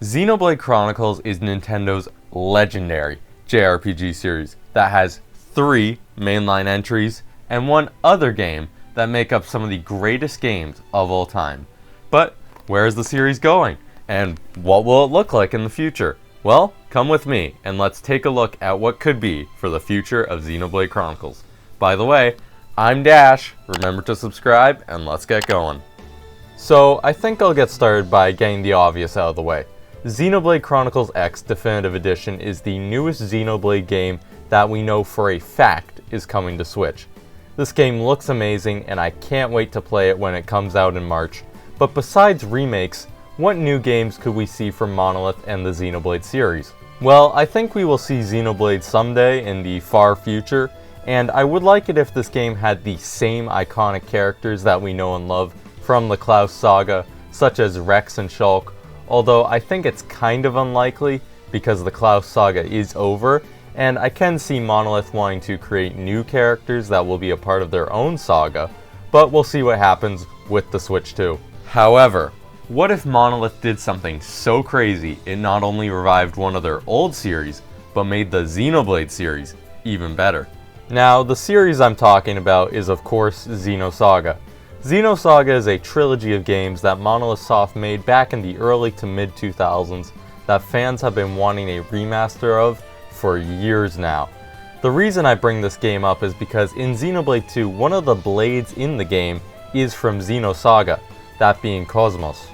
Xenoblade Chronicles is Nintendo's legendary JRPG series that has 3 mainline entries and one other game that make up some of the greatest games of all time. But where is the series going? And what will it look like in the future? Well, come with me and let's take a look at what could be for the future of Xenoblade Chronicles. By the way, I'm Dash, remember to subscribe and let's get going. So I think I'll get started by getting the obvious out of the way. Xenoblade Chronicles X Definitive Edition is the newest Xenoblade game that we know for a fact is coming to Switch. This game looks amazing and I can't wait to play it when it comes out in March. But besides remakes, what new games could we see from Monolith and the Xenoblade series? Well, I think we will see Xenoblade someday in the far future, and I would like it if this game had the same iconic characters that we know and love from the Klaus saga, such as Rex and Shulk, although I think it's kind of unlikely because the Klaus saga is over, and I can see Monolith wanting to create new characters that will be a part of their own saga, but we'll see what happens with the Switch 2. However, what if Monolith did something so crazy it not only revived one of their old series, but made the Xenoblade series even better? Now, the series I'm talking about is of course Xenosaga. Xenosaga is a trilogy of games that Monolith Soft made back in the early to mid 2000s that fans have been wanting a remaster of for years now. The reason I bring this game up is because in Xenoblade 2, one of the blades in the game is from Xenosaga, that being Cosmos.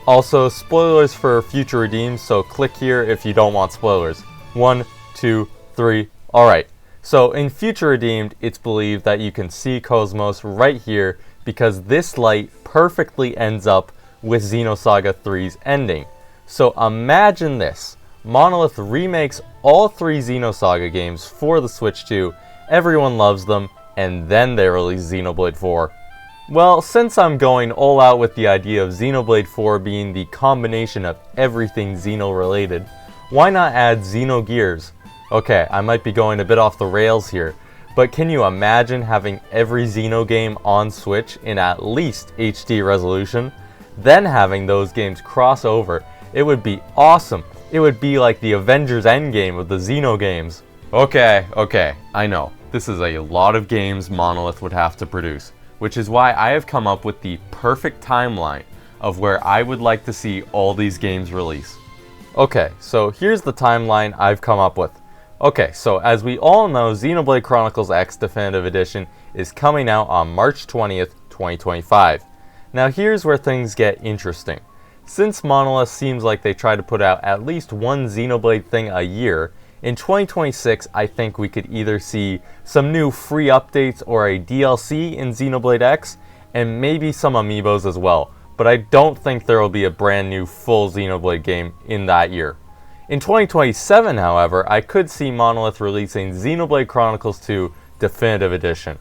Also, spoilers for future redeems, so click here if you don't want spoilers. 1, 2, 3, alright. So in Future Redeemed, it's believed that you can see Cosmos right here because this light perfectly ends up with Xenosaga 3's ending. So imagine this. Monolith remakes all 3 Xenosaga games for the Switch 2, everyone loves them, and then they release Xenoblade 4. Well, since I'm going all out with the idea of Xenoblade 4 being the combination of everything Xeno related, why not add Xenogears? Okay, I might be going a bit off the rails here, but can you imagine having every Xeno game on Switch in at least HD resolution? Then having those games cross over, it would be awesome. It would be like the Avengers Endgame of the Xeno games. Okay, I know. This is a lot of games Monolith would have to produce, which is why I have come up with the perfect timeline of where I would like to see all these games release. Okay, so here's the timeline I've come up with. Okay, so as we all know, Xenoblade Chronicles X Definitive Edition is coming out on March 20th, 2025. Now here's where things get interesting. Since Monolith seems like they try to put out at least one Xenoblade thing a year, in 2026 I think we could either see some new free updates or a DLC in Xenoblade X, and maybe some amiibos as well, but I don't think there will be a brand new full Xenoblade game in that year. In 2027, however, I could see Monolith releasing Xenoblade Chronicles 2 Definitive Edition.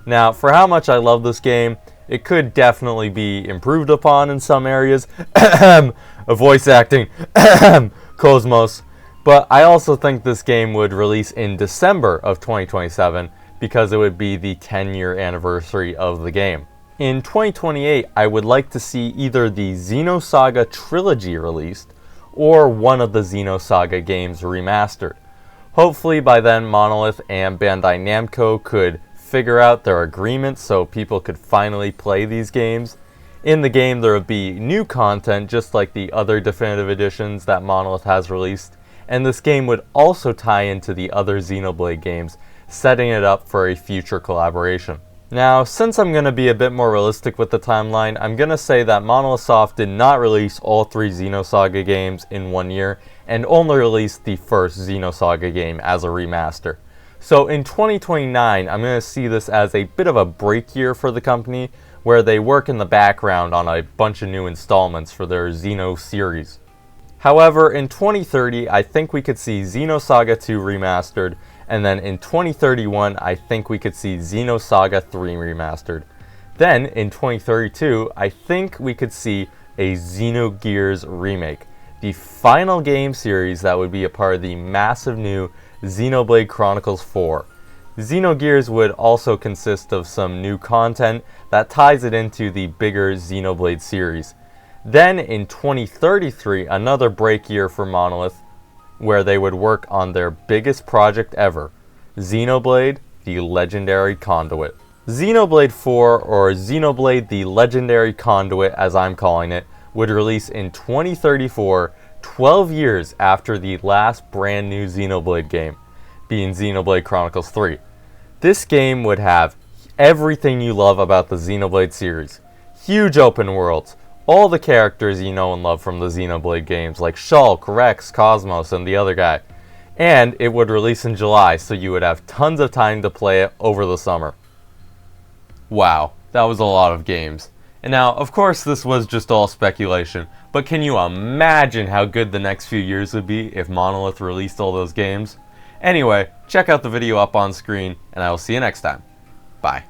Now, for how much I love this game, it could definitely be improved upon in some areas. Voice acting. Cosmos. But I also think this game would release in December of 2027 because it would be the 10-year anniversary of the game. In 2028, I would like to see either the Xenosaga trilogy released or one of the Xenosaga games remastered. Hopefully by then Monolith and Bandai Namco could figure out their agreement so people could finally play these games. In the game there would be new content just like the other definitive editions that Monolith has released, and this game would also tie into the other Xenoblade games, setting it up for a future collaboration. Now, since I'm going to be a bit more realistic with the timeline, I'm going to say that Monolith Soft did not release all 3 Xenosaga games in 1 year, and only released the first Xenosaga game as a remaster. So in 2029, I'm going to see this as a bit of a break year for the company, where they work in the background on a bunch of new installments for their Xeno series. However, in 2030, I think we could see Xenosaga 2 remastered, and then in 2031, I think we could see Xenosaga 3 remastered. Then, in 2032, I think we could see a Xenogears remake, the final game series that would be a part of the massive new Xenoblade Chronicles 4. Xenogears would also consist of some new content that ties it into the bigger Xenoblade series. Then in 2033, another break year for Monolith, where they would work on their biggest project ever, Xenoblade, the Legendary Conduit. Xenoblade 4, or Xenoblade the Legendary Conduit as I'm calling it, would release in 2034, 12 years after the last brand new Xenoblade game, being Xenoblade Chronicles 3. This game would have everything you love about the Xenoblade series. Huge open worlds, all the characters you know and love from the Xenoblade games like Shulk, Rex, Cosmos, and the other guy. And it would release in July, so you would have tons of time to play it over the summer. Wow, that was a lot of games. And now, of course, this was just all speculation, but can you imagine how good the next few years would be if Monolith released all those games? Anyway, check out the video up on screen, and I will see you next time. Bye.